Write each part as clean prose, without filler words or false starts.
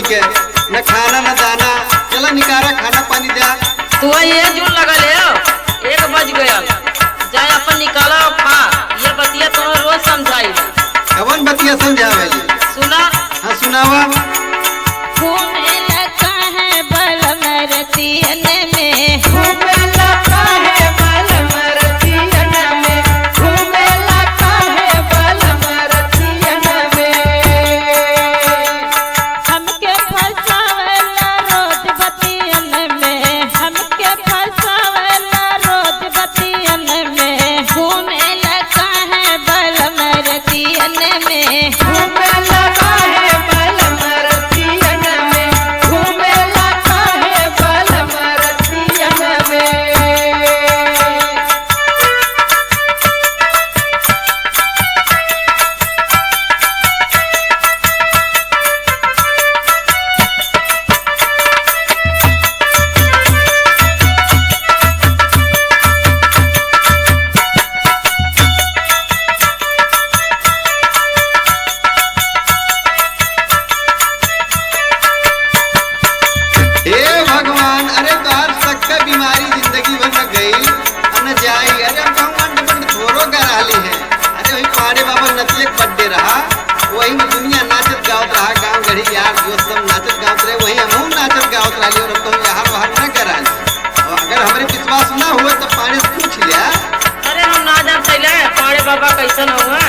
के, न खाना न दाना। चला निकारा खाना पानी दे। तू ये जून लगल है 1 बज गया, जाए अपन निकाला और खा। ये बतिया तो रोज समझाई। कवन बतिया समझावे? सुना। हाँ सुनावा। घूमे लगा है बल मरतियन में, घूमे लगा है बल मरतियन में, घूमे लगा है बल मरतियन में। हमके फसावेला रोज बतियन में, हमके फसावेला रोज बतियन में। घूमे लगा है बल मरतियन में, घूमे लगा है बल मरतियन में, घूमे लगा है बल मरतियन में। हे भगवान, अरे तोहार सबका बीमारी जिंदगी भर में गई न जाई। अरे हम कहूँ अंड बंड थोरो करा ली है। अरे वही पाड़े बाबा नतिया बर्थडे रहा, वही में दुनिया नाचत गावत रहा, गाँव गढ़ी यार दोस्त सब नाचत गावत रहे, वही हम नाचत गावत रही। और अब तो यहाँ बाहर न करा ली। और अगर हमारे विश्वास ना हुआ तो पानी से पूछ लिया। अरे हम ना जान पहले पाड़े बाबा कैसन हुआ,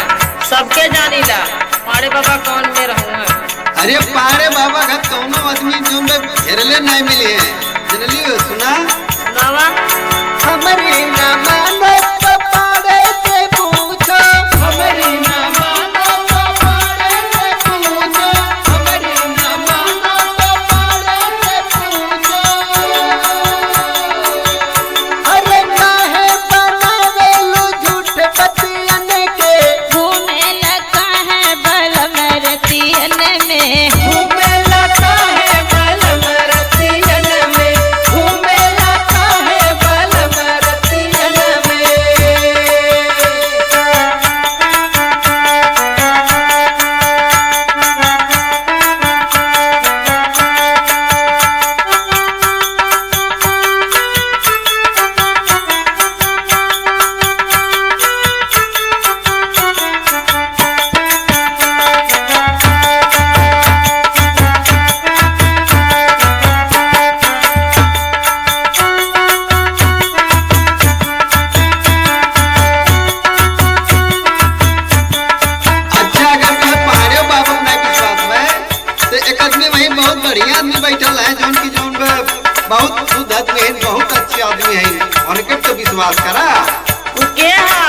सबके जानी ला पाड़े बाबा कौन में रहूँगा। अरे पाड़े बाबा घर कौनो आदमी जो घेरले नहीं मिले हैं, जनलियो। सुना सुनावा। हमरी न मानो तो पाड़े से पूछो, हमरी न मानो तो पाड़े से पूछो, हमरी न मानो तो पाड़े से पूछो। अरे काहे बनावेलू झूठ बतियन के, घूमे लगा है बल मरतियन में। घूमे लगा है बल मरतियन में, घूमे लगा है बल मरतियन में। अच्छा, अगर तुम्हें पहाड़ियों बाबा में नहीं विश्वास है तो एक आदमी वही बहुत बढ़िया आदमी बैठल है, जौन की जौन बहुत शुद्ध आदमी है, बहुत अच्छे आदमी है, उनके तो विश्वास करा। वो के है?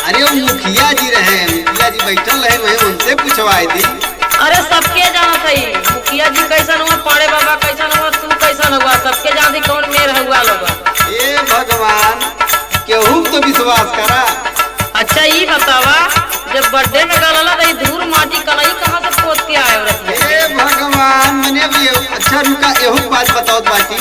अरे वो मुखिया जी रहे, मुखिया जी बैठल रहे, वही उनसे पूछवाई थी। अरे सबके जानत है मुखिया जी कैसन हुआ, पाड़े बाबा कैसन हुआ, तू कैसन हुआ, सबके जानी कौन मेर हुआ लोग। हे भगवान, केहू तो विश्वास करा। अच्छा ये बतावा, जब बर्थडे में गलला रही धूल माटी कलई कहाँ से पोत के आए रही? हे भगवान, मैंने भी अच्छा रुका, एहू बात बताओ बाकी